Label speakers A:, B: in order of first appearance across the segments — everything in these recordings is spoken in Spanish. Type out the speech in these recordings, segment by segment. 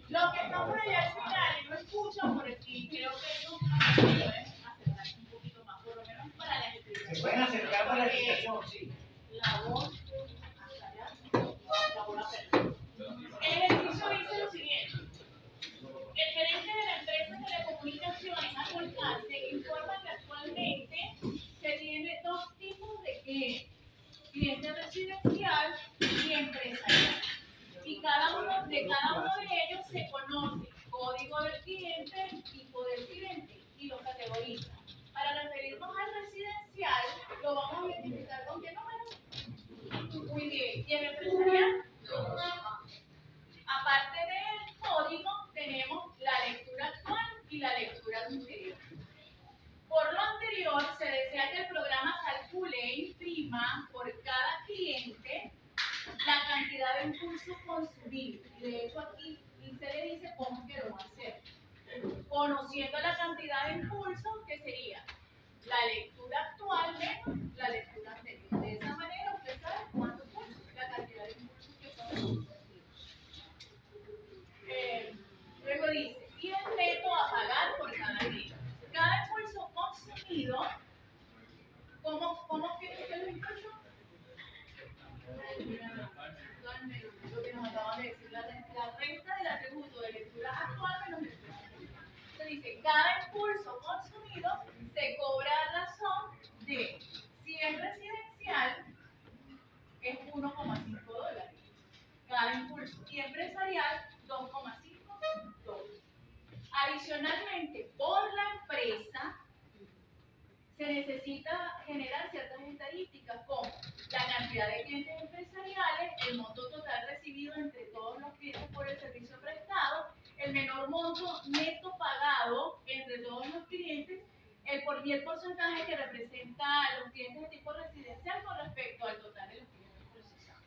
A: Los que están por allá al final y no escuchan por aquí, creo que ellos pueden acercarse un poquito más, por lo menos para la explicación.
B: Se pueden acercar para la explicación, sí.
A: La voz hasta allá, la voz a perder. El ejercicio dice lo siguiente. El gerente de la empresa de telecomunicaciones, Acolcance, informa que actualmente se tiene dos tipos de cliente residencial y empresarial. Y cada uno de ellos se conoce código del cliente, tipo del cliente y lo categoriza. Para referirnos al residencial, lo vamos a identificar con qué número. Muy bien. ¿Y el empresarial? Aparte del código, tenemos la lectura actual y la lectura anterior. Por lo anterior, se desea que el programa calcule e imprima por cada cliente la cantidad de impulso consumido. Y de hecho aquí se le dice cómo que lo va a hacer. Conociendo la cantidad de impulso, que sería la lectura actual menos la lectura anterior. De esa manera usted sabe cuánto impulso, la cantidad de impulso que son. Luego dice, y el neto a pagar por cada cliente. Cada impulso consumido, ¿cómo que lo impulso? Lo que nos acaban de decir, la renta del atributo de lectura actual menos lectura anterior. Se dice, cada impulso consumido se cobra a razón de, si es residencial, es $1,5. Cada impulso y empresarial, $2,5. Adicionalmente, por la empresa, se necesita generar ciertas estadísticas como la cantidad de clientes empresariales, el monto total recibido entre todos los clientes por el servicio prestado, el menor monto neto pagado entre todos los clientes, y el porcentaje que representa a los clientes de tipo residencial con respecto al total de los clientes procesados.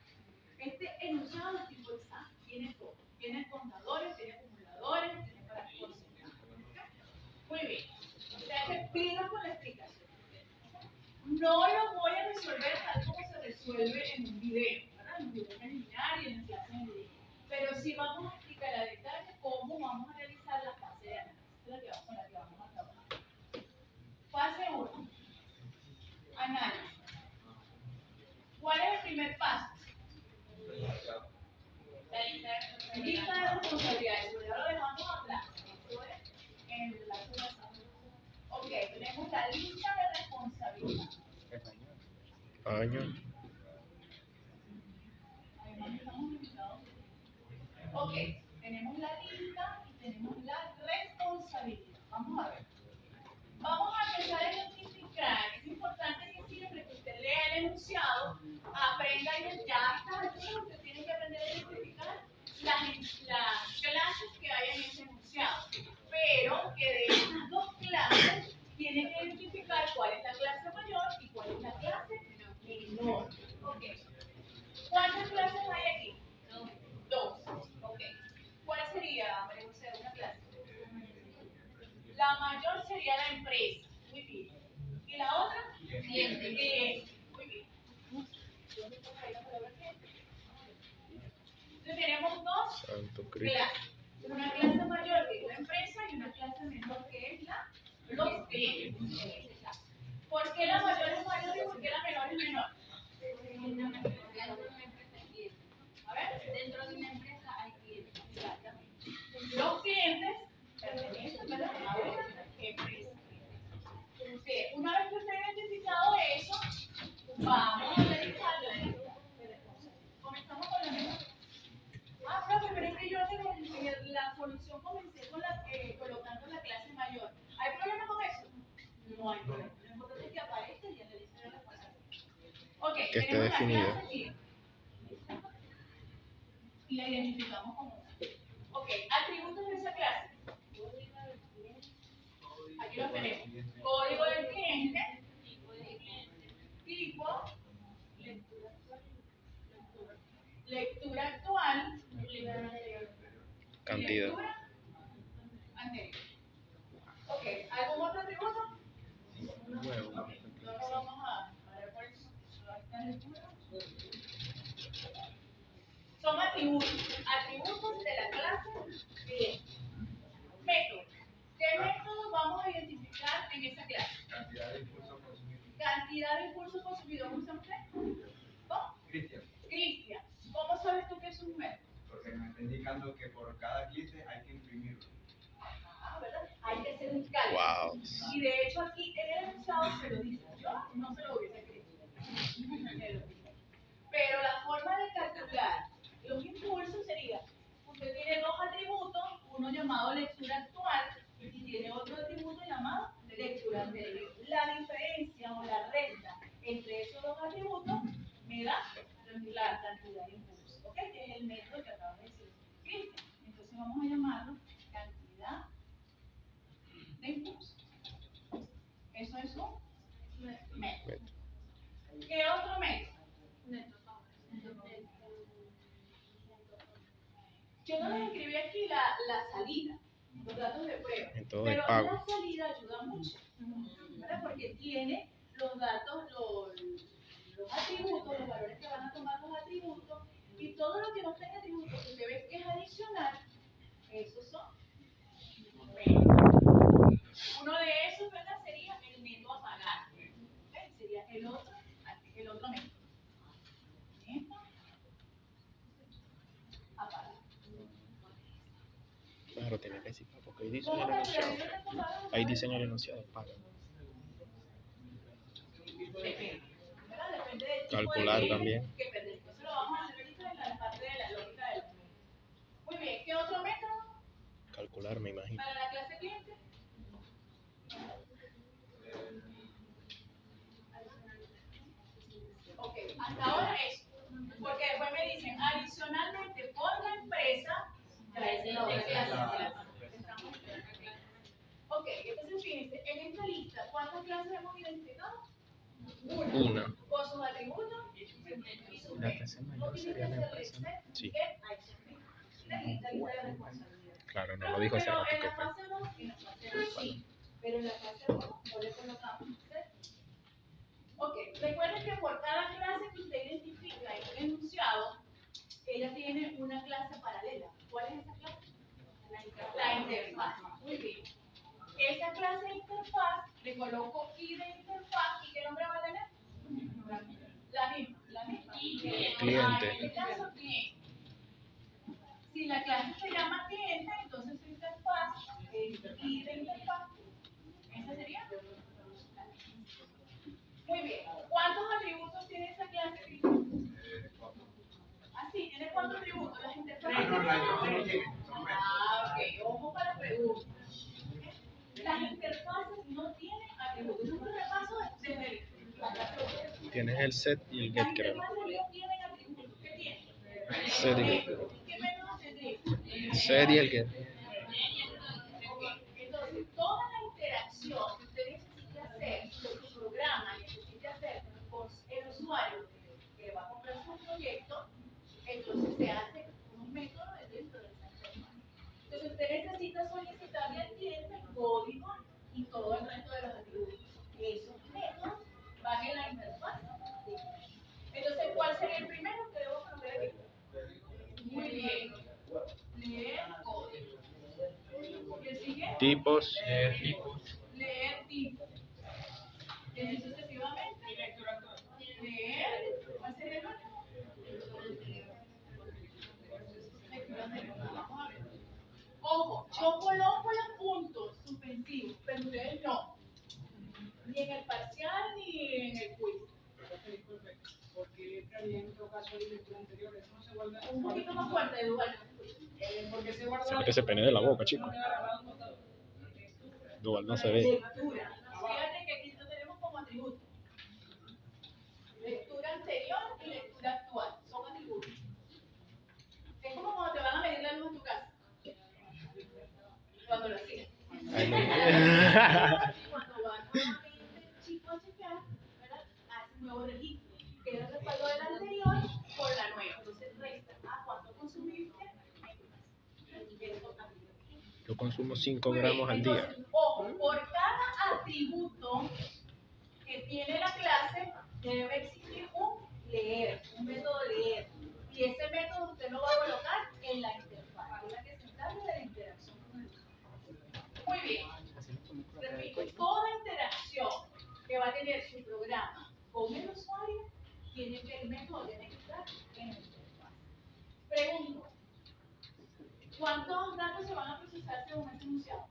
A: Este enunciado de tipo examen tiene todo. Tiene contadores, tiene acumuladores, tiene para porcentajes. Muy bien. O sea que pido con la explicación. No lo voy a resolver tal como se resuelve en un video, ¿verdad? En un video preliminar y en la clase de video. Pero sí vamos a explicar a detalle cómo vamos a realizar la fase de análisis, con la que vamos a trabajar. Fase 1. Análisis. ¿Cuál es el primer paso? La lista de responsabilidades. Ya lo dejamos atrás. Esto es en la clase. Ok, tenemos la lista de responsabilidades.
C: Año.
A: Ok, tenemos la lista y tenemos la responsabilidad. Vamos a ver. Vamos a empezar a identificar. Es importante que siempre que usted lea el enunciado, aprenda ya hasta usted tiene que aprender a identificar las clases que hay en ese enunciado. Pero que de esas dos clases tiene que identificar cuál es la clase mayor y cuál es la clase menor. Ok. ¿Cuántas clases hay aquí? Dos. Ok. ¿Cuál sería, María José, una clase? La mayor sería la empresa. Muy bien. ¿Y la otra? Cliente. Cliente. Muy bien. ¿Dónde está ahí la palabra cliente? Entonces tenemos dos clases. Una clase mayor que es la empresa y una clase menor que es los clientes. ¿Por qué la mayor es mayor y por qué la menor es menor? A ver, dentro de una empresa hay clientes. Exactamente. Los clientes pertenecen a una empresa. Una vez que usted ha identificado eso, vamos a realizar comenzamos con la menor. Profe, pero es que yo en la solución comencé colocando la clase mayor. ¿Hay problema con eso? No hay problema. Lo importante es que aparezca y en la lista de responsabilidades. Ok,
C: Que esté
A: tenemos
C: definido.
A: la clase aquí. Y la identificamos como una. Ok, atributos de esa clase. Aquí los tenemos. Código del cliente, tipo, lectura actual,
C: Cantidad.
A: lectura anterior. Ok, ¿algún otro atributo? Okay. No lo vamos a ver por eso. Son atributos de la clase
B: indicando que por cada cliente hay que imprimirlo.
A: ¿Verdad? Hay que hacer un cálculo.
C: Wow.
A: Y de hecho aquí en el enunciado se lo dice. Yo no se lo hubiese escrito. Pero la forma de calcular los impulsos sería, usted tiene dos atributos, uno llamado lectura actual y tiene otro atributo llamado lectura anterior. La diferencia o la resta entre esos dos atributos me da la cantidad de impulsos. ¿Ok? Que es el método que acabo de decir. ¿Viste? Entonces vamos a llamarlo cantidad de impulsos. Eso es un método. ¿Qué otro método? Yo no les escribí aquí la salida, los datos de prueba,
C: Método de
A: pero
C: pago.
A: la salida ayuda mucho, ¿verdad? Porque tiene los datos, los atributos, los valores que van a tomar los atributos, y todo lo que no tenga atributos que usted ve que es adicional, esos son métodos. Uno de esos, ¿verdad? Sería el método a pagar. ¿Okay? Sería el otro método. Método a pagar.
C: Claro, tiene que decir, porque ahí dice el enunciado. Ahí diseña el enunciado, paga.
A: Depende, ¿verdad? Depende del tipo
C: Calcular
A: de
C: también.
A: que perdemos. Eso lo vamos a hacer ahorita en la parte de la lógica del método. Muy bien, ¿qué otro método
C: Calcular, me imagino.
A: para la clase cliente? Ok, hasta ahora eso. Porque después me dicen, adicionalmente por la empresa, ya es la otra clase. Ok, entonces fíjense, en esta lista, ¿cuántas clases hemos identificado?
C: Una.
A: Con sus atributos y sus
C: La
A: métodos.
C: clase
A: No
C: mayor
A: tiene
C: sería
A: que
C: la
A: ser
C: empresa, ¿no?
A: Excel,
C: Sí.
A: que hay la lista de responsabilidad.
C: Claro, no lo dijo hace
A: Pero en
C: ratito.
A: la fase 2, en la fase 2 sí. Pero en la fase 1 no le colocamos Excel. Ok, recuerden que por cada clase que usted identifica en el enunciado, ella tiene una clase paralela. ¿Cuál es esa clase? La interfaz. Muy bien. Esa clase de interfaz le coloco I de interfaz y ¿qué nombre va a tener? La misma.
C: Cliente.
A: En este caso, cliente. Si la clase se llama cliente, entonces su interfaz es I de interfaz. ¿Esa sería? Muy bien. ¿Cuántos atributos tiene esa clase? Ah, sí, tiene 4 atributos. Las interfaces. Ah, ok. Ojo para preguntas. Las interfaces no tienen atributos. Es un repaso desde la clase.
C: Tienes el set y el
A: Las
C: get, creo.
A: interfaces no tienen atributos. ¿Qué tienen?
C: Set y get.
A: ¿Qué método tendría?
C: Set y el get.
A: Entonces, toda la interacción que usted necesite hacer, que su programa necesite hacer con el usuario que va a comprar su proyecto, entonces se hace un método dentro de esa interfaz. Entonces, usted necesita solicitarle al cliente el código y todo el resto de los atributos. Esos métodos van en la interfaz. Entonces, ¿cuál sería el primero que debo colocar aquí? Muy bien. Leer código. ¿Y el siguiente?
C: Tipos.
A: Leer tipos. Y así sucesivamente. Leer. ¿Cuál sería el último? Vamos a ver. Ojo, yo coloco los puntos suspensivos, pero ustedes no. Ni en el parcial ni en el quiz.
B: Porque en otro caso de lectura anterior, eso no se guarda.
A: Un poquito más fuerte, Eduardo.
B: Porque se guarda.
C: Se mete ese pene de la boca, chico. Dual no se ve.
A: Lectura. Fíjate que aquí lo tenemos como atributo. Lectura anterior y lectura actual. Son atributos. Es como cuando te van a medir la luz en tu casa. Cuando lo hacías.
C: Ay, no.
A: Cuando van nuevamente el chico a chequear, ¿verdad? Hace un nuevo registro. Queda el respaldo del anterior por la nueva. Entonces resta. ¿Cuánto consumiste?
C: Yo consumo 5 gramos al día.
A: Entonces, ojo, por cada atributo que tiene la clase debe existir un leer, un método leer. Y ese método usted lo va a colocar en la interfaz, es la que se encarga de la interacción con el usuario. Muy bien. Repito, toda interacción que va a tener su programa con el usuario, el método tiene que estar en la interfaz. Pregunto, ¿Cuántos datos se van a procesar según este enunciado?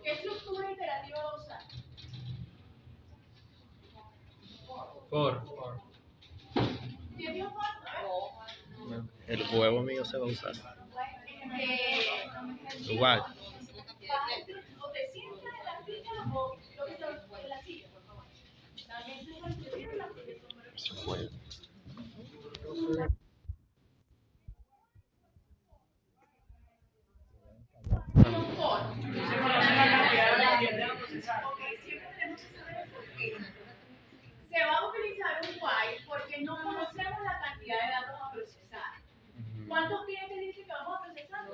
A: ¿Qué estructura iterativa va a usar?
C: For.
A: ¿Quién dijo for?
C: El huevo mío se va a usar. Igual.
A: O te sientas en la silla o lo que está en la silla, por favor. También se considera la profesora. Ok, siempre tenemos que saber por qué. Se va a utilizar un while porque no conocemos la cantidad de datos a procesar. ¿Cuántos clientes dice que vamos a procesar?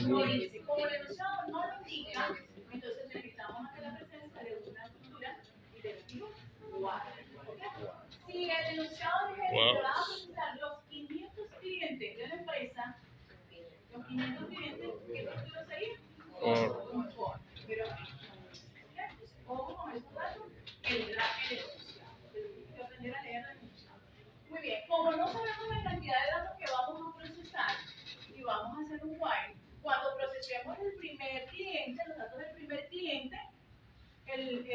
A: No dice. Como el enunciado no lo indica, entonces necesitamos hacer la presencia de una estructura iterativa while. Si el enunciado dice que va a procesar los 500 clientes de la empresa, los 500 clientes, ¿qué estructura sería? For. Pero, ojo con esos datos, el enunciado. Que aprender a leer el enunciado. Muy bien, como no sabemos la cantidad de datos que vamos a procesar y vamos a hacer un while, cuando procesemos el primer cliente, los datos del primer cliente, el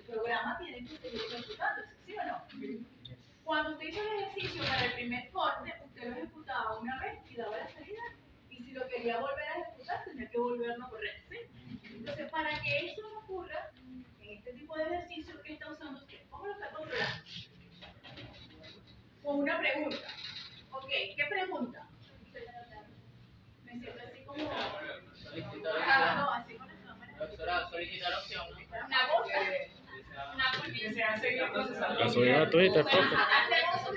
A: programa tiene que seguir ejecutándose, ¿sí o no? Cuando usted hizo el ejercicio para el primer corte, usted lo ejecutaba una vez y daba la salida, y si lo quería volver a ejecutar, tenía que volverlo a correr, ¿sí? Entonces, para que eso no ocurra, en este tipo de ejercicio, ¿qué está usando usted? ¿Cómo lo está controlando? Con una pregunta. Ok, ¿qué pregunta? Me siento así como... no, así con la cámara.
D: Doctora, solicitar opción, ¿no?
A: Una cosa, una
B: Que se ha seguido procesando.
C: La subida a Twitter, profe.
A: hacemos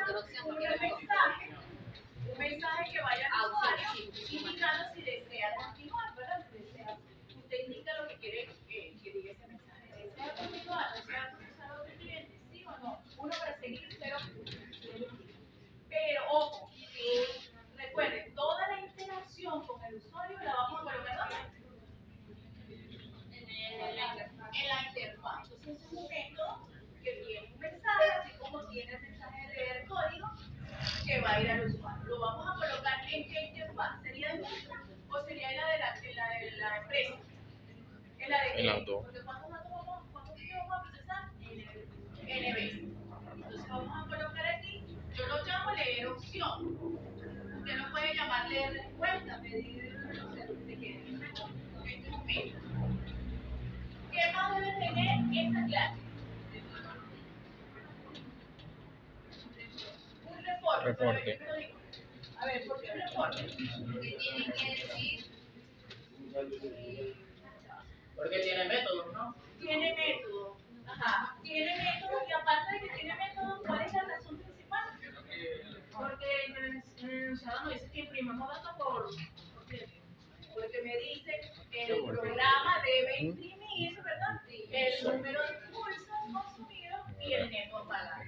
A: un mensaje que vaya al usuario indicando si desea continuar, ¿verdad? Si desea, usted indica lo que quiere que diga ese mensaje. ¿Desea continuar? ¿Desea procesar a otro cliente? ¿Sí o no? Uno para seguir, cero. Pero, ojo, recuerden, toda la interacción con el usuario la vamos a colocar ¿dónde? En la interfaz. Entonces, es un método que tiene un mensaje, así como tiene el mensaje de leer código, que va a ir al usuario. Lo vamos a colocar en qué interfaz. ¿Sería en nuestra o sería en la de la empresa? En la de
C: En las dos.
A: Porque ¿cuántos datos vamos a procesar? NB. Entonces vamos a colocar aquí, yo lo llamo leer opción. Usted no puede llamar leer respuesta, pedir, no sé, lo que quiera. Este es un método. ¿Qué más debe tener esta clase? Un reporte. A ver, ¿por qué un reporte?
D: Porque tienen que decir. Porque tiene métodos, ¿no?
A: Tiene método. Ajá. Tiene método y aparte de que tiene método, ¿cuál es la razón principal? Porque el enunciado nos dice que imprimamos datos porque me dice que el programa debe imprimir, ¿verdad? El número de impulsos consumidos y el neto pagado.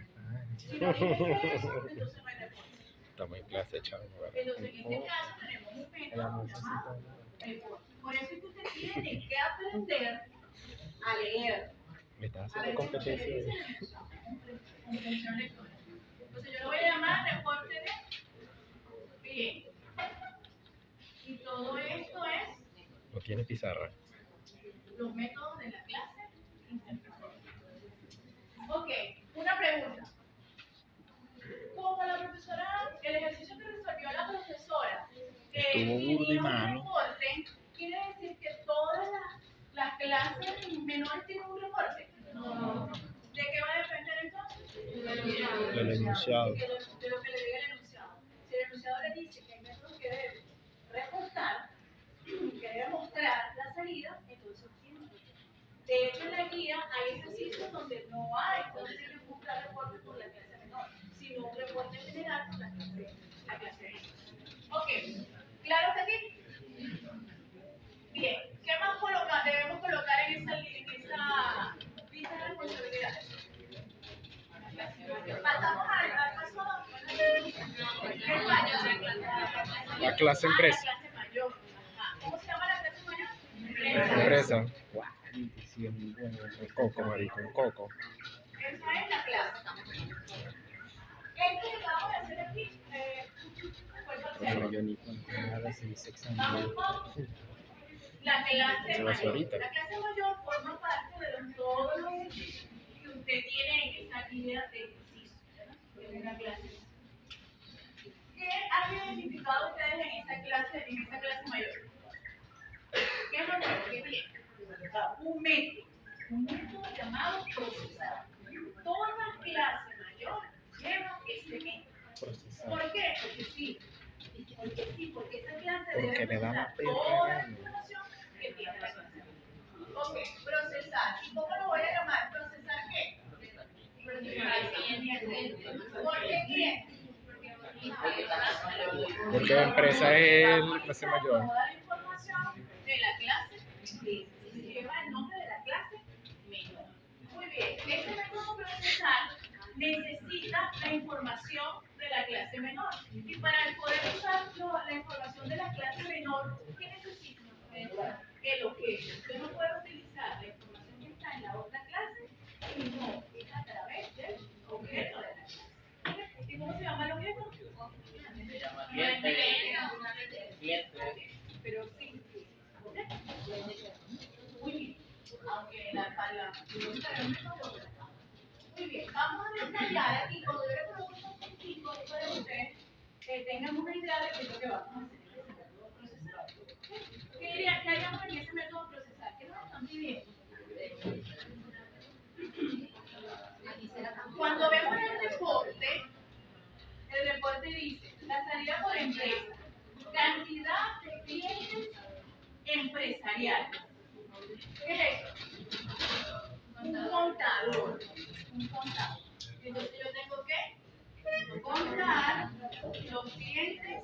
A: Si no dice eso, entonces no hay reporte.
C: Estamos en clase, chaval.
A: Entonces, en este caso tenemos un método llamado reporte. Por eso es que usted tiene que aprender a leer.
C: Me estás
A: A ver
C: haciendo
A: qué es lo que
C: competencia.
A: dice el enunciado. Comprensión lectora. Entonces, yo lo voy a llamar reporte de bien. Y todo esto es
C: No tiene pizarra.
A: los métodos de la clase interpretativa. Ok, una pregunta. Como la profesora, el ejercicio que resolvió la profesora
C: Estuvo burda y
A: tenía un
C: mano.
A: reporte, quiere decir que todas las clases menores tienen un reporte. No. ¿De qué va a depender entonces?
C: Del enunciado.
A: De lo que le diga el enunciado. Si el enunciado le dice que hay métodos que debe reportar, que debe mostrar la salida, entonces tiene un reporte. De hecho, en la guía hay ejercicios donde no hay, donde tienen que buscar reportes por la clase menor, sino un reporte general por la clase menor. Ok, ¿claro hasta aquí? Bien, ¿qué más debemos colocar en esa lista de responsabilidades? Pasamos al paso 2.
C: La clase empresa.
A: La clase mayor. ¿Cómo se llama la clase mayor?
C: Empresa. Sí, es muy bueno. Un coco, marico, un coco.
A: Esa es la clase. Esto que acabamos de hacer aquí,
C: Bueno,
E: yo ni cuando nada se dice examen.
A: Vamos con la clase
C: Se va a hacer ahorita.
A: mayor. La clase mayor forma parte de todos los ejercicios que usted tiene en esa guía de ejercicio, ¿verdad? En una clase. ¿Qué han identificado ustedes en esa clase mayor? ¿Qué es lo nuevo que tiene? Un método llamado procesar. Toda clase mayor lleva ese método. ¿Por qué? Porque esa clase
C: Porque
A: debe
C: le da la
A: procesar toda la
C: pena.
A: información que tiene la clase. Ok, procesar. ¿Y cómo lo voy a llamar? ¿Procesar qué? ¿Por qué quién?
C: Porque la empresa es la clase mayor.
A: Toda la información de la clase lleva el nombre de la clase menor. Muy bien, ese método procesar necesita la información de la clase menor. Y para poder usar la información de la clase menor, ¿qué necesita? El objeto. Usted no puede utilizar la información que está en la otra clase, sino es a través del objeto de la clase. ¿Y cómo se llama el objeto?
D: Se llama cliente.
A: Pero sí. Muy bien. Aunque la palabra. Muy bien. Vamos a detallar aquí, cuando yo le pregunto un poquito, para que ustedes tengan una idea de qué es lo que vamos a hacer en ese método procesar. ¿Qué diría que hayamos en ese método procesar? ¿Qué nos están pidiendo? Cuando vemos el reporte dice la salida por empresa, cantidad de clientes empresariales. ¿Qué es eso? Un contador. Entonces yo tengo que contar los clientes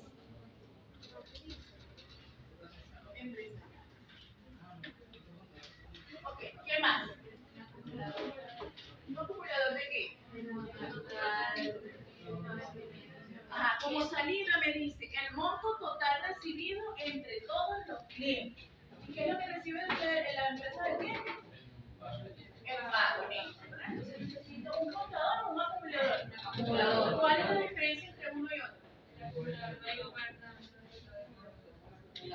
A: empresariales. Ok, ¿qué más? ¿Un acumulador de qué? Ajá, como salida me dice el monto total recibido entre todos los clientes. ¿Y qué es lo que recibe la empresa del cliente? El pago. Entonces necesito un contador o un acumulador. ¿Cuál es la diferencia entre uno y otro?
B: El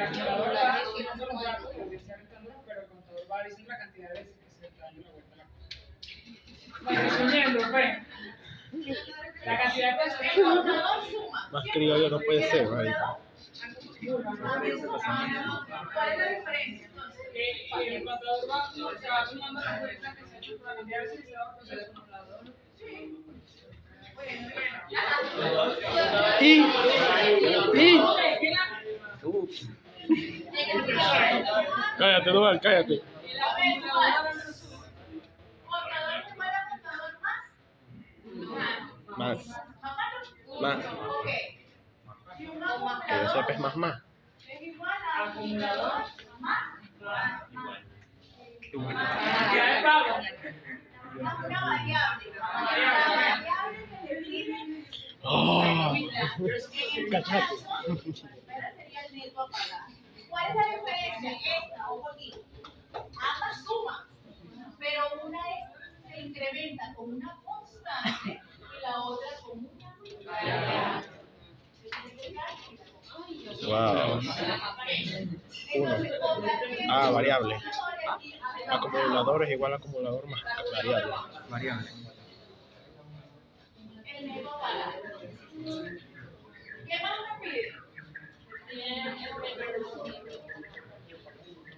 B: acumulador va sumando los datos de la fecha rectangular, pero el contador va diciendo la cantidad de veces que se está dando la vuelta a la cosa. Bueno, resumiendo, pues, la cantidad de personas.
A: El contador suma.
C: Más criollo no puede ser, ¿vale?
A: ¿Cuál es la diferencia entonces?
B: El contador se va sumando las vueltas que se han hecho por la cantidad de veces que se va a procesar el acumulador.
A: Sí. Bueno.
C: Cállate, Duval, cállate.
A: ¿Contador igual a contador más?
C: Más.
A: Ok. Y un
C: Que yo
A: acumulador
C: sepa es más.
A: es igual a acumulador más.
B: Cantidad de pagos.
A: Más una variable. La variable que define
C: ¡Oh!
A: en este caso, sería el neto a pagar. ¿Cuál es la diferencia? Esta, ojo aquí. Ambas suman, pero una se incrementa con una constante y la otra con una variable.
C: Wow.
A: Entonces,
C: Ah, variable. Acumulador es igual a acumulador más variable.
E: Variable.
A: el neto a pagar. ¿Qué más me pide?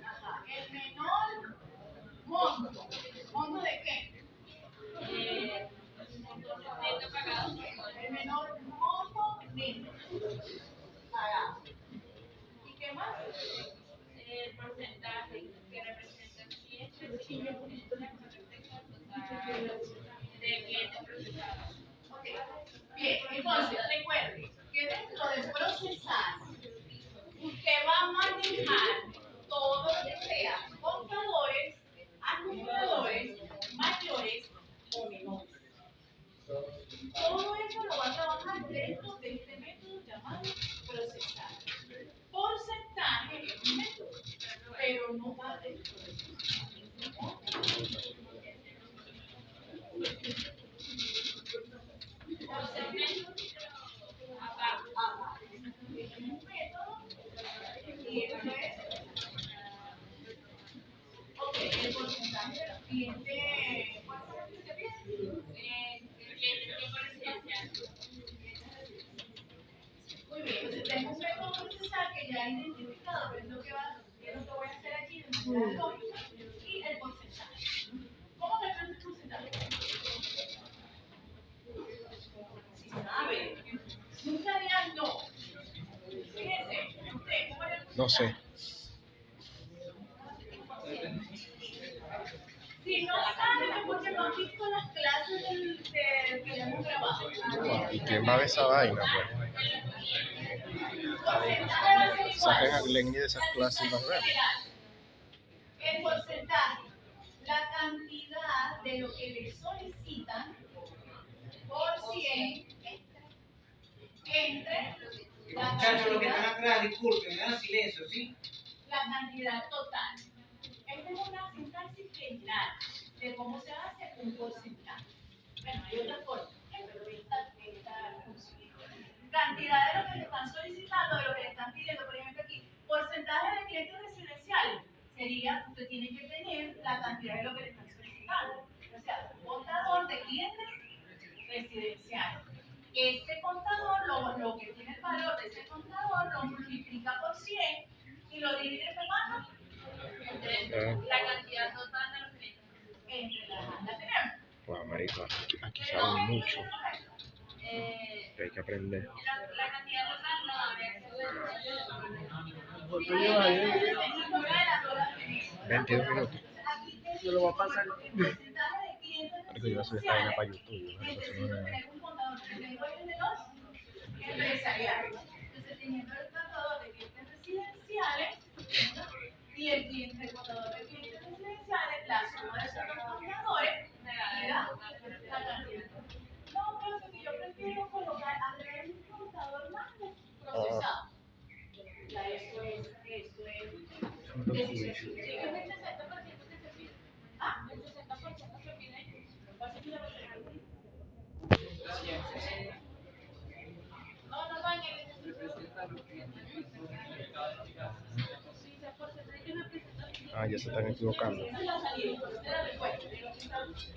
A: Ajá, el menor monto. ¿Monto de qué? El menor monto neto pagado. ¿Y qué más?
F: El porcentaje que representa el cliente de clientes procesados.
A: Ok. Bien, entonces recuerde que dentro de procesar, usted va a manejar todo lo que sea contadores, acumuladores, mayores o menores. Todo eso lo va a trabajar dentro de este método llamado procesar. Porcentaje es un método, pero no va dentro de tengo un método procesal que ya he identificado, que es lo que voy a hacer aquí de manera lógica, y el porcentaje. ¿Cómo me el porcentaje? Si sabe, nunca dirán no. Fíjense, usted, ¿cómo era el
C: No sé.
A: Si no saben es porque no han visto las clases que le hemos grabado.
C: ¿Y quién va a ver esa vaina? Pues?
A: Porcentaje va a ser
C: Saquen a
A: igual.
C: Glenny de esas clases y las vemos.
A: El porcentaje, la cantidad de lo que le solicitan por 100 entre la
G: Muchachos, los que están
A: cantidad,
G: atrás, disculpen, me dan silencio, ¿sí?
A: la cantidad total. Esta es una sintaxis general de cómo se hace un porcentaje. Bueno, hay otra forma, pero esta cantidad de lo que le están solicitando, de lo que le están pidiendo, por ejemplo aquí, porcentaje de clientes residenciales, sería, usted tiene que tener la cantidad de lo que le están solicitando. O sea, un contador de clientes residenciales. Este contador, lo que tiene el valor de ese contador, lo multiplica por 100 y lo divide por cuánto?
F: La cantidad total de los clientes.
A: Entre la tenemos.
C: Wow, marico, aquí saben mucho. Que hay que aprender.
F: La cantidad total no habría que
A: ¿Cuánto lleva ahí?
C: 22 minutos.
A: Yo lo voy a pasar.
C: Marico, yo voy a subir esta vaina para YouTube. Marico, eso no es-
A: Un contador que tengo ahí de los empresariales. Entonces, teniendo el contador de clientes residenciales y el contador de clientes residenciales, la suma de esos dos contadores me da la cantidad. No, profe, que yo prefiero colocar agregar un contador más procesado. Ya eso es decisión.
F: Sí, es el 60% que se pide.
A: Ah,
F: El 60% se pide.
A: no, no van a
C: Ah, ya se están equivocando.
A: esa es la salida, esa es la respuesta.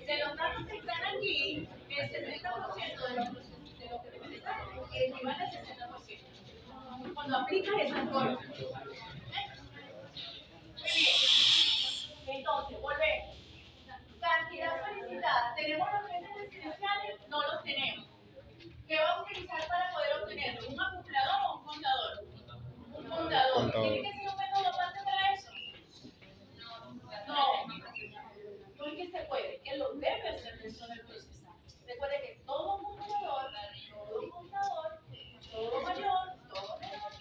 A: De los datos que están aquí, el 60% de lo que necesitan equivale al 60%. Cuando aplicas esa forma. Entonces, volvemos. Cantidad solicitada. ¿Tenemos los clientes residenciales? No los tenemos. ¿Qué vamos a utilizar para poder obtenerlo? ¿Un acumulador o un contador? Un contador. ¿Tiene que ser un método aparte para eso? No. No es que se puede, que lo debe hacer dentro del procesal. Recuerde que todo contador, todo mayor, todo menor.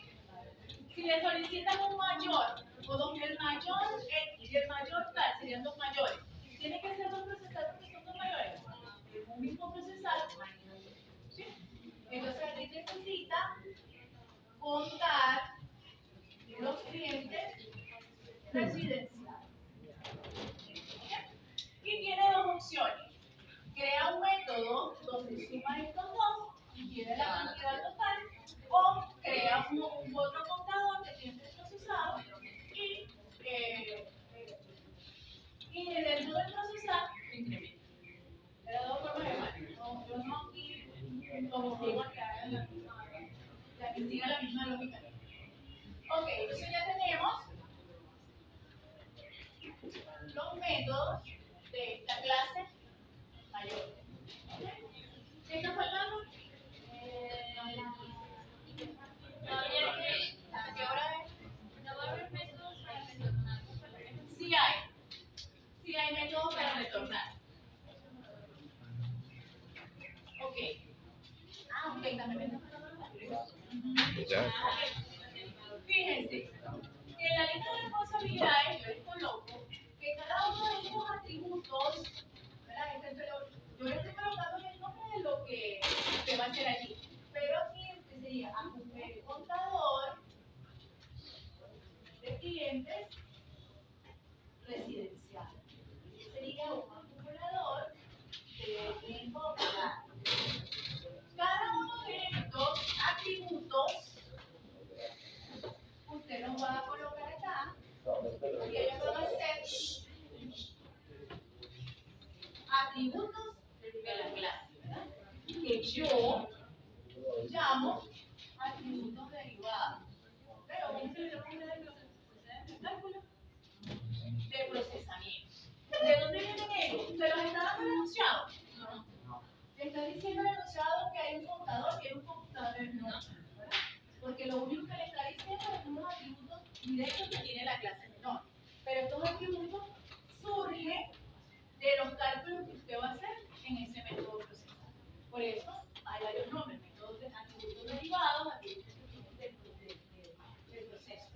A: Si le solicitan un mayor, o donde el mayor X y el mayor tal serían dos mayores, tiene que ser dos procesales porque son dos mayores. Es un mismo procesal. ¿Sí? Entonces, aquí necesita contar los clientes residenciales. Y tiene dos opciones. Crea un método donde suma estos dos y tiene la cantidad total, o crea un otro contador de clientes procesados y dentro del procesar incrementa. De las dos formas de mal. No, yo no aquí como digo que hagan que siga la misma lógica. Ok, entonces ya tenemos los métodos de esta clase mayor. ¿Qué está faltando?
F: Todavía que
A: ¿A qué hora es?
F: no va a haber métodos para retornar.
A: Sí hay métodos para retornar. Ok. Ah, ok, también métodos para retornar.
C: Ya.
A: Fíjense, que en la lista de responsabilidades yo les coloco que cada uno de estos atributos, ¿verdad? Pero yo les estoy colocando el nombre de lo que va a hacer allí. Pero aquí sería el contador de clientes residenciales. Sería un acumulador de tiempo pagado. Cada uno de estos atributos usted los va a colocar acá y ellos van a ser atributos de atributos derivados. Pero ¿cómo se le llama el cálculo? De procesamiento. ¿De dónde vienen ellos? ¿Se los está dando el enunciado? No. ¿Te está diciendo el enunciado que hay un contador, que hay un computador? No. ¿Verdad? Porque lo único que le está diciendo es unos atributos directos que tiene la clase menor. Pero estos atributos surgen de los cálculos que usted va a hacer en ese método procesal. Por eso hay varios nombres, métodos de atributos derivados, atributos del proceso.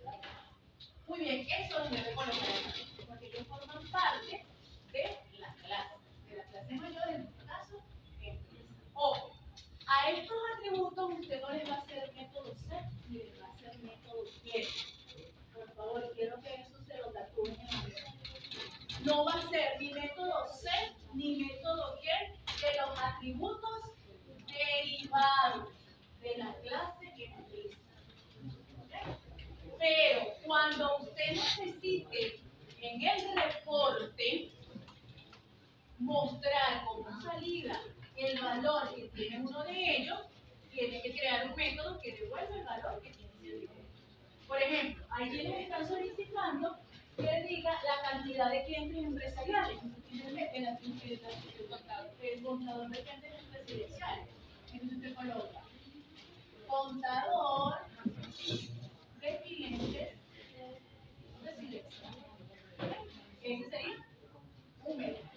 A: Muy bien, eso lo debe colocar aquí, porque ellos forman parte de la clase mayor, en este caso, ojo, a estos atributos usted no les va a hacer método set ni les va a hacer método get. Por favor, quiero que eso se lo tatúen en la mente. No va a ser ni método set ni método get de los atributos derivados de la clase que utiliza. Pero cuando usted necesite en el reporte mostrar como salida el valor que tiene uno de ellos, tiene que crear un método que devuelva el valor que tiene ese video. Por ejemplo, hay quienes están solicitando que diga la cantidad de clientes empresariales. El contador de clientes empresariales. Entonces usted coloca contador de clientes residenciales. Ese sería un método.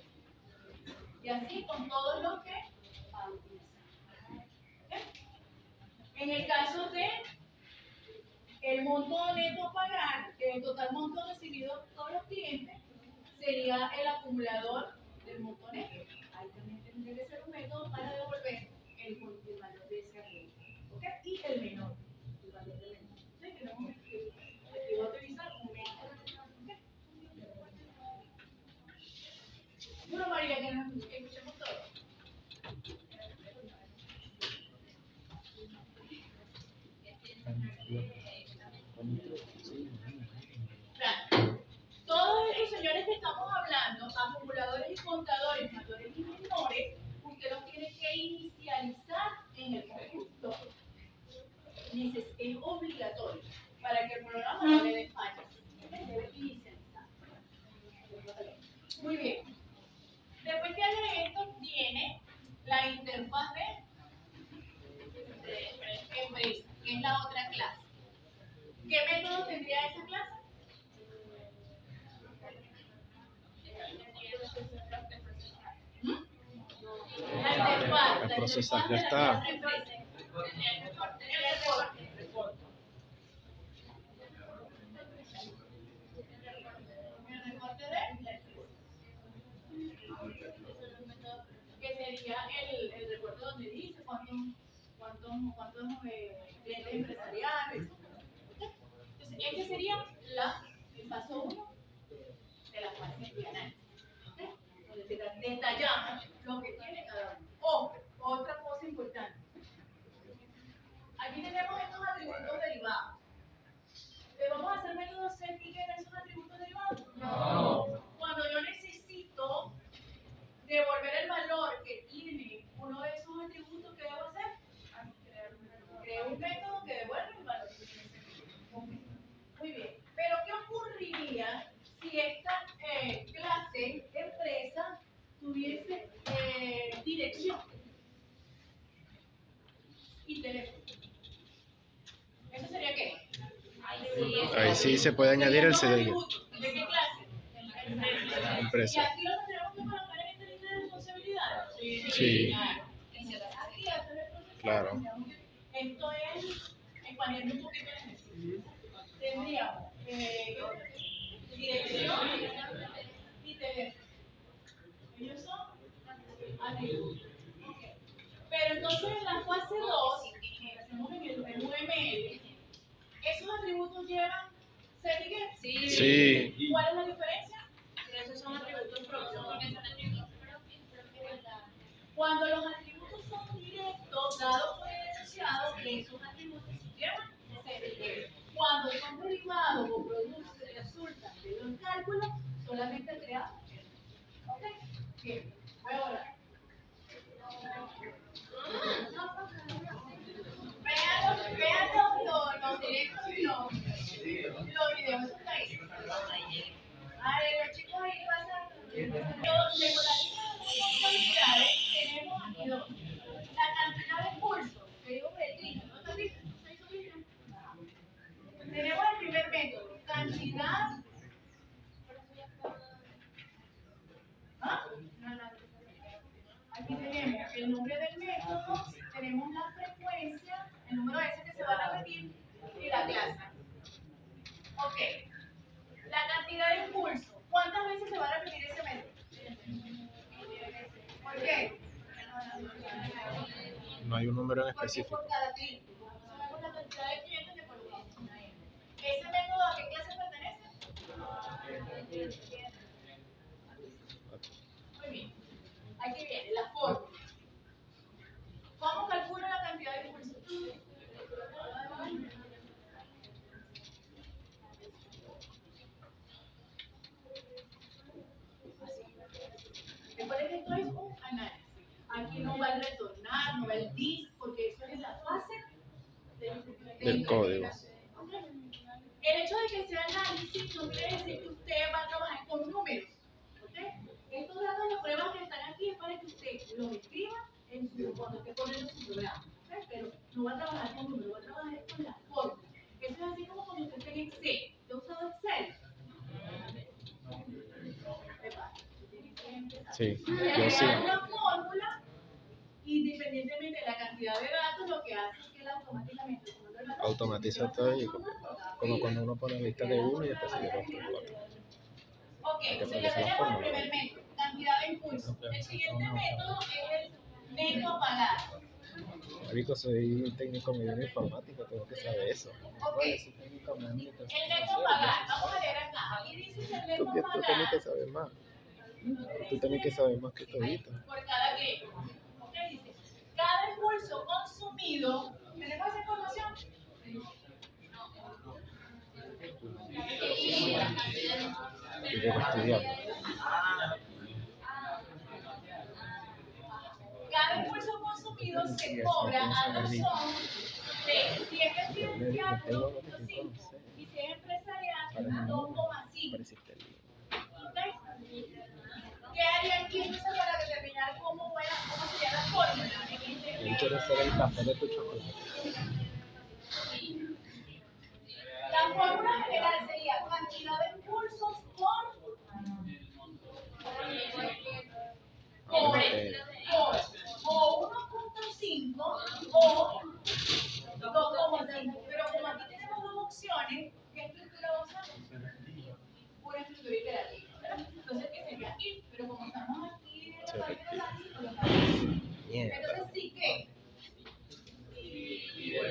A: Y así con todos los que va a utilizar. En el caso de el monto neto a pagar, el total monto recibido por todos los clientes, sería el acumulador del monto neto. Ahí también tendría que ser un método para devolver el valor de ese activo. ¿Ok? Y el menor, el valor del menor. Entonces tenemos que va a utilizar un método. ¿Ok? Bueno, María, que nos escuchemos todos. Claro. Todos estos señores que estamos hablando, acumuladores y contadores mayores y menores, usted los tiene que inicializar en el conjunto. Es obligatorio para que el programa no le dé fallas. Debe inicializar. Muy bien. Después que haga esto, tiene la interfaz de empresa, que es la otra clase. ¿Qué método tendría esa clase? La interfaz.
C: El procesar ya está.
A: El reporte que sería el reporte donde dice cuántos clientes empresariales. Entonces, este sería el paso 1 de la fase de análisis. Donde detallamos lo que tiene cada uno. Otra cosa importante. Aquí tenemos estos atributos derivados. ¿Le vamos a hacer método set y get esos atributos derivados? No. Cuando yo necesito devolver el valor que tiene uno de esos atributos, ¿qué debo hacer? Creo un método que devuelve el valor que tiene ese atributo. Muy bien. Pero ¿qué ocurriría si esta clase empresa tuviese dirección y teléfono? ¿Eso sería qué?
C: Ahí sí se puede añadir el CDG.
A: ¿De qué clase?
C: Empresa.
A: ¿Y aquí lo tendremos que colocar en esta línea de responsabilidad?
C: Sí.
A: Claro.
C: Claro.
A: Esto es expandiendo un poquito el ejercicio. Tendríamos dirección y teléfono. Ellos son atributos. Pero entonces en la fase 2, que hacemos en el UML, ¿esos atributos llevan set y get?
F: Sí.
C: Sí.
A: ¿Cuál es la diferencia?
F: Pero esos son atributos propios, porque son atributos propios.
A: Cuando los atributos son directos, dados por el enunciado, esos atributos llevan set y get. Cuando son derivados o productos resultan de los cálculos, solamente creamos. ¿Ok? Bien. Voy a volar. Véanlo directos no. Los videos son ahí. A ver, los chicos ahí pasan. Según la lista de cualidades, tenemos aquí dos. La cantidad de pulso, que digo por el trino, ¿no está listo? ¿No está listo? Tenemos el primer método, cantidad. ¿Ah? Aquí tenemos el nombre del método, tenemos la frecuencia, el número de veces que se va a repetir y la clase. Ok. La cantidad de impulso. ¿Cuántas veces se va a repetir ese método? ¿Por qué?
C: No hay un número en
A: Porque
C: específico.
A: por cada cliente. Sabemos la cantidad de clientes que colocamos. ¿Ese método a qué clase pertenece? Muy bien. Aquí viene la fórmula. ¿Cómo calculo la cantidad de impulso? Recuerden que esto es un análisis. Aquí no va el retornar, no va el dis, porque eso es la fase
C: Del código.
A: El hecho de que sea análisis no quiere decir que usted va a trabajar con números. ¿Okay? Estos datos de pruebas que están aquí es para que usted los escriba en su, cuando esté poniendo su programa. ¿Okay? Pero no va a trabajar con números, va a trabajar con la fórmula. Eso es así como cuando usted está en Excel. ¿Usted ha usado Excel?
C: Sí, yo
A: Crear
C: sí.
A: una fórmula, independientemente de la cantidad de datos, lo que hace es que él automáticamente
C: Automatiza todo y como cuando uno pone lista de uno y después sigue otro.
A: Ok,
C: Hay que
A: se le
C: aprenderse la
A: llama el
C: fórmula.
A: primer método, cantidad de impulso. El siguiente método es el neto apagado.
C: Marico, soy técnico medio en informática, tengo que saber eso.
A: Ok, el neto apagado. Vamos a leer acá. Aquí dice que el
C: Tú
A: neto
C: tenés que
A: apagado
C: saber más. Tú tenés que saber más que todito.
A: por cada cliente. Ok, dice, cada impulso consumido, ¿tenemos esa información?
C: Y debo estudiar.
A: Cada impulso consumido se cobra a razón de si es residencial 1.5 y si es empresarial 2,5. ¿Qué haría aquí entonces para determinar cómo sería la fórmula?
C: Él quiere hacer el café de tu chocolate.
A: La fórmula general sería cantidad de impulsos por o 1.5 o 2,5. Pero como aquí tenemos dos opciones, ¿qué estructura usamos? Pura estructura iterativa, ¿verdad? Entonces, ¿qué sería aquí? Pero como estamos aquí en la parte de análisis, colocamos. Entonces, sí que si el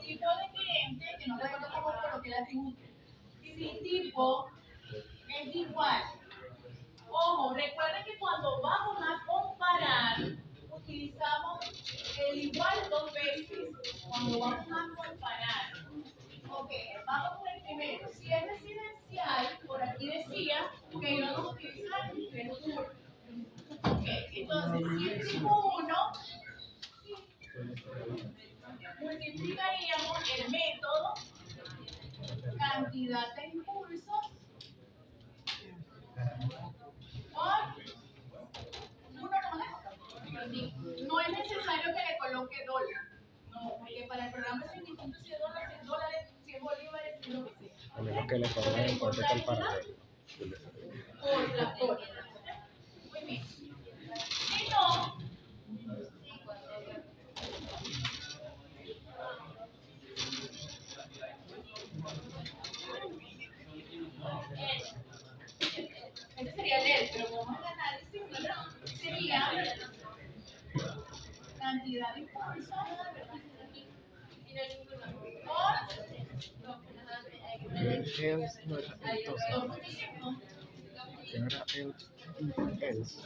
A: tipo de cliente, que no recuerdo cómo coloqué el atributo, si tipo es igual. Ojo, recuerden que cuando vamos a comparar, utilizamos el igual dos veces. Cuando vamos a comparar. Ok, vamos con el primero. Si es residencial, por aquí decía que íbamos a utilizar el turno. Ok, entonces, si es tipo 1, multiplicaríamos el método cantidad de impulsos por 1 no es necesario que le coloque dólar. No, porque para el programa es indistinto si es dólares, si es bolívares, si es lo que sea.
C: A menos que le pongan en cuenta el paralelo.
A: Por la fórmula. Muy bien. Si no, ese sería el él, pero como el análisis, ¿verdad? Sería cantidad de impulso
C: Else no era entonces.
A: por 2.5.
C: Que no era else.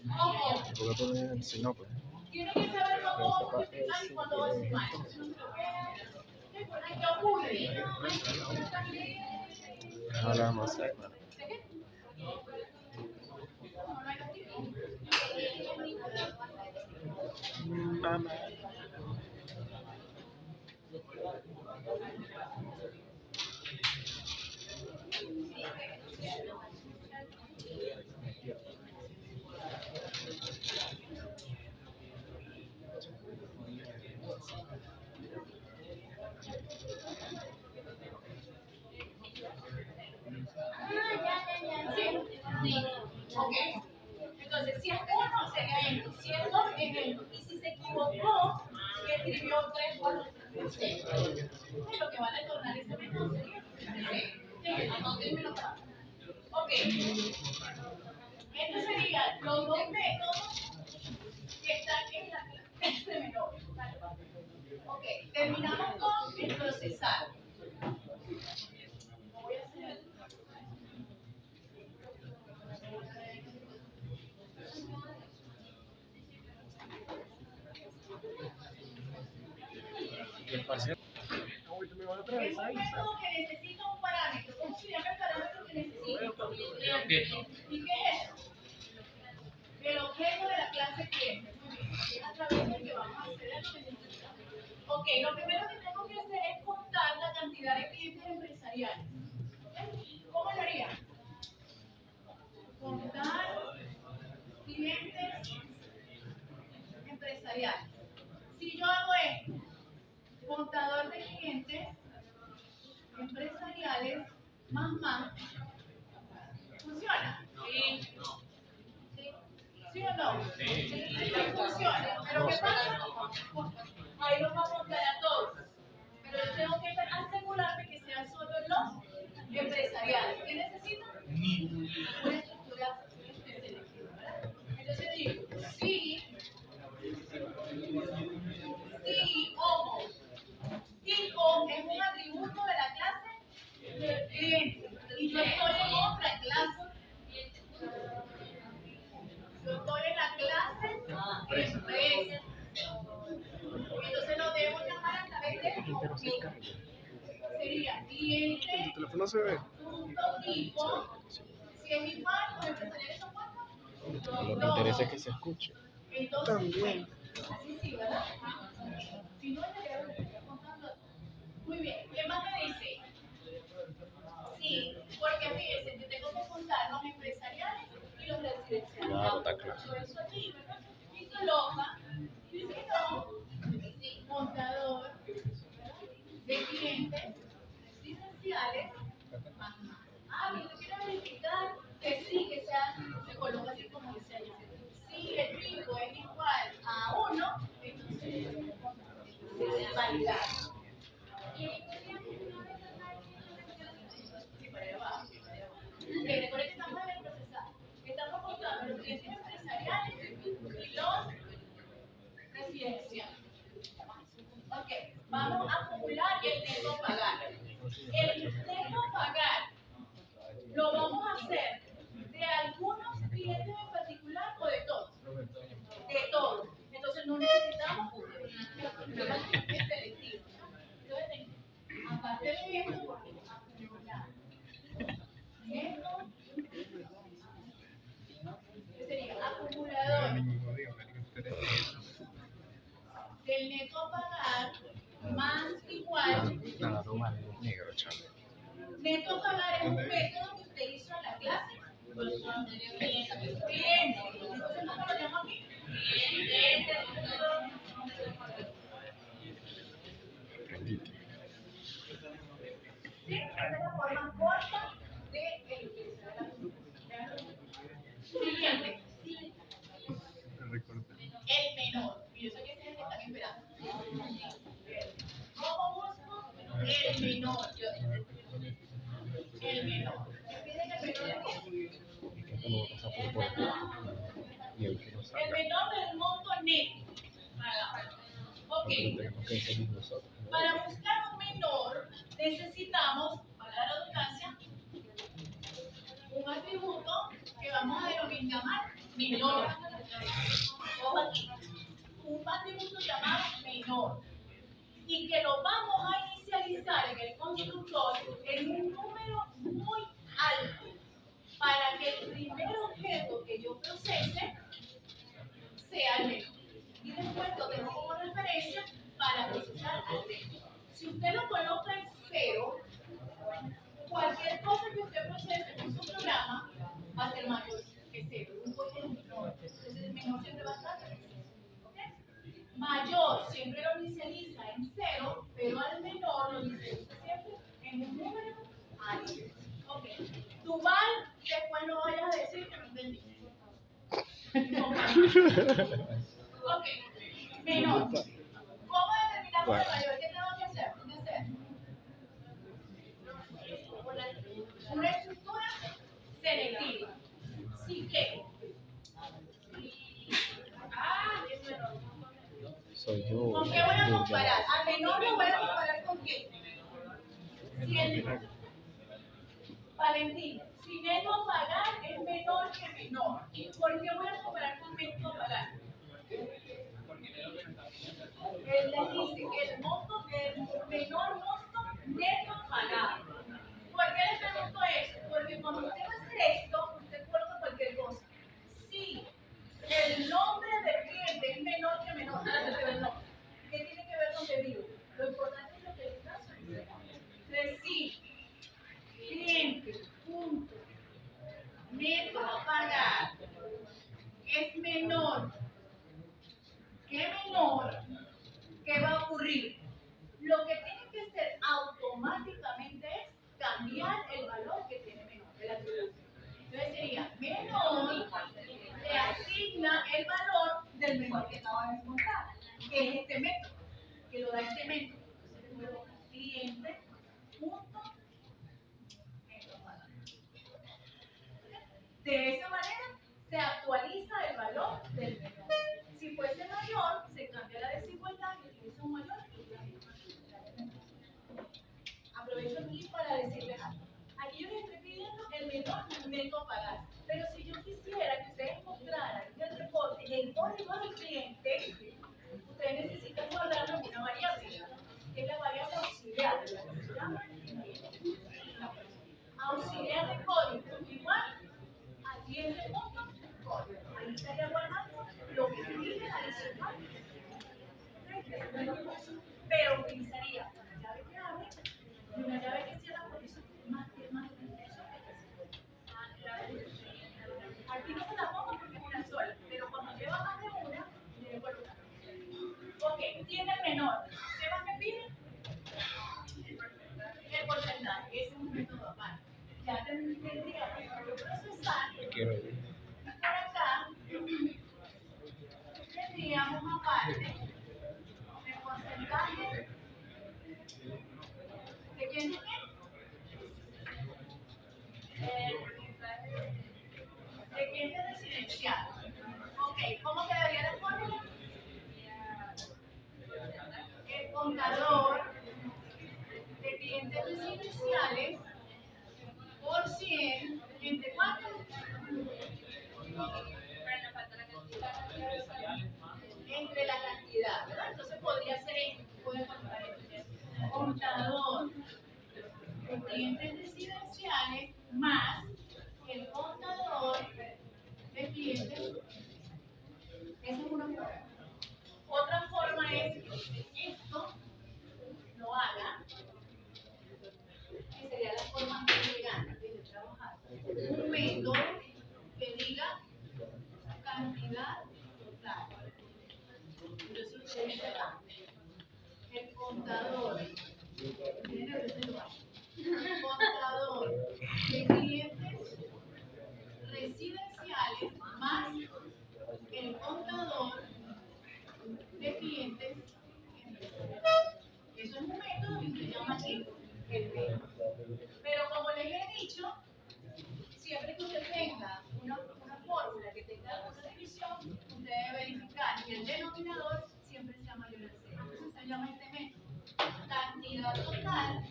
A: Ojo,
C: Porque poner si no, pues.
A: tiene que saber cómo multiplicar y cuándo va a sumar. ¿Qué ocurre?
C: No la vamos a hacer, mano. Mamá.
A: Sí. Ok. Entonces, si es uno, sería esto. Si es dos, es esto. Y si se equivocó y escribió 3, 4, 6. Lo que van a tornar ese método sería 6. Anótenmelo acá. Ok. Estos serían los dos métodos que están en la clase menor. Ok. Terminamos con el procesar. Voy a hacer.
C: ¿Y el parcial?
A: Es un método que necesita un parámetro. ¿Cómo se llama el parámetro que necesita? ¿Y qué es eso? El objeto de la clase cliente. Muy bien. Es a través del que vamos a hacer lo que necesitamos. Ok, lo primero que tengo que hacer es contar la cantidad de clientes empresariales. ¿Okay? ¿Cómo lo haría? Contar clientes empresariales. Si yo hago esto, contador de clientes empresariales más, ¿funciona? Sí. ¿Sí o no? Sí funciona. Pero ¿qué pasa? Ahí los va a contar a todos. Pero yo tengo que asegurarme que sean solo los empresariales. ¿Qué necesitan? Una estructura selectiva, ¿verdad? Entonces digo, sí, ojo. Tipo es un atributo de la clase cliente. Y yo estoy en otra clase. Yo estoy en la clase empresa. Entonces lo debo llamar a través de sería cliente
C: teléfono se ve?
A: punto tipo. Si es igual, pues empezaría son cuántos.
C: Lo que interesa es que se escuche.
A: Entonces, también. Así sí, ¿verdad? Si no, ya le estaría contando. Muy bien. ¿Qué más me dice? Sí, porque fíjense, yo tengo que contar los empresariales y los residenciales.
C: Claro, está claro.
A: Por eso aquí, ¿verdad? Y coloca, y si no, contador de clientes residenciales más. Bien, yo quiero verificar que sí, que sea, se coloca así como dice allá. Si el tipo es igual a 1, entonces es validar. Sí, para allá va. Recuerden que estamos en el procesado. Estamos contando los clientes empresariales y los residenciales. Ok, vamos a acumular el neto pagar. El neto pagar lo vamos a hacer de algunos clientes en particular o de todos. De todos. Entonces no necesitamos clientes selectivos. Entonces, aparte de esto, acumular neto, que sería acumulador del neto a pagar más igual.
E: Negro, chaval.
A: Neto a pagar es un método que usted hizo en la clase. Cliente. Entonces, ¿cómo lo llamo aquí? Cliente. Sí, esta es la forma corta de utilizar la siguiente. El menor. Y yo sé que ese es el que están esperando. ¿Cómo busco? El menor. El menor. ¿Me piden el menor de qué? El menor del monto neto. Ok. Para buscar un menor necesitamos, para la redundancia, un atributo que vamos a llamar menor. Ojo aquí. Un atributo llamado menor. Y que lo vamos a inicializar en el constructor en un número muy alto para que el primer objeto que yo procese sea el menor. Y después lo tengo como referencia para procesar al menor. Si usted lo pero al menor lo introduce siempre en un número alto. Ok, tu val, después no vayas a decir que no entendí. No. Ok, menor. ¿Cómo determinamos el mayor? ¿Qué tengo que hacer? ¿Qué hacer? Una estructura selectiva. ¿Sí qué? Es menor.
C: Soy yo.
A: ¿Con qué voy a comparar? A menor lo voy a comparar con qué. Si el Valentín, si neto a pagar es menor que menor. ¿Por qué voy a comparar con neto a pagar? Él les dice que el monto, el menor monto neto a pagar. ¿Por qué les pregunto eso? Porque cuando usted va a hacer esto, usted coloca cualquier cosa. Si el nombre del cliente es menor que menor, ¿qué tiene que ver con pedido? Lo importante es lo que el caso dice. Entonces, si cliente, punto, neto a pagar es menor que menor, ¿qué va a ocurrir? Lo que tiene que hacer automáticamente es cambiar el valor que tiene menor de la atribución. Entonces sería menor, le asigna el valor del menor que acaba de descontar, que es este método, que lo da este método. Entonces le pongo cliente, punto, neto a pagar. De esa manera se actualiza el valor del menor. Si fuese mayor, se cambia la desigualdad y utiliza un mayor y una menor. Aprovecho aquí para decirles algo. Aquí yo les estoy pidiendo el menor neto a pagar. Pero si yo quisiera que ustedes mostraran en el reporte el código del cliente, ustedes necesitan guardarlo en una variable, que es la variable auxiliar. Auxiliar de código igual a 10 de punto código. Ahí estaría guardando lo que pide adicional. Pero utilizaría una llave que abre y una llave que cierra, por eso más que eso. Aquí no se la pongo porque es una sola, pero cuando lleva más de una, debe colocar. Ok, tiene el menor. ¿Qué más me pide? El porcentaje. Ese es un método aparte. Ya tendría que procesar. Por acá tendríamos aparte el porcentaje de quién es de clientes residenciales. Ok, ¿cómo quedaría la fórmula? El contador de clientes residenciales por 100, ¿entre cuánto? Entre la cantidad, ¿verdad? Entonces podría ser esto, pueden colocar esto. Contador de clientes residenciales más el contador de clientes. Esa es una forma. Otra forma es que esto lo haga, que sería la forma más elegante de trabajar. Un método que diga cantidad total. Entonces ustedes verán el contador, contador de clientes residenciales más el contador de clientes empresariales. Eso es un método que se llama aquí el método. Pero como les he dicho, siempre que usted tenga una fórmula que tenga alguna división, usted debe verificar que el denominador siempre sea mayor al 0. Entonces se llama este método. Cantidad total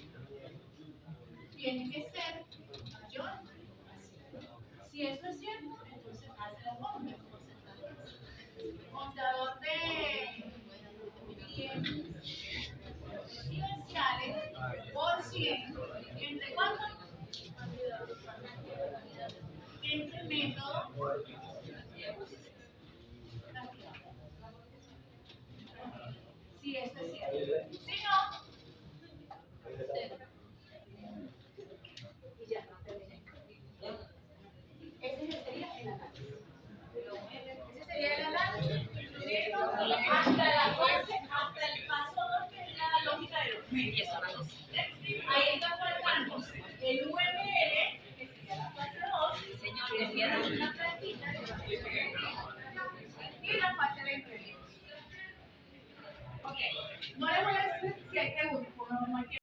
A: tiene que ser mayor a 0. Si eso es cierto, entonces hace la fórmula. Contador de clientes residenciales por 100, ¿entre cuánto? Entre método cantidad. Si eso es cierto. Si no, y ya, terminé. Ese sería el análisis. Ese sería el análisis hasta el paso 2, que es la lógica de los
F: Y eso era dos.
A: Ahí está faltando el UML, que sería la fase 2,
F: Señor, que tiene una plantita.
A: y la fase de implementos. Ok, no les voy a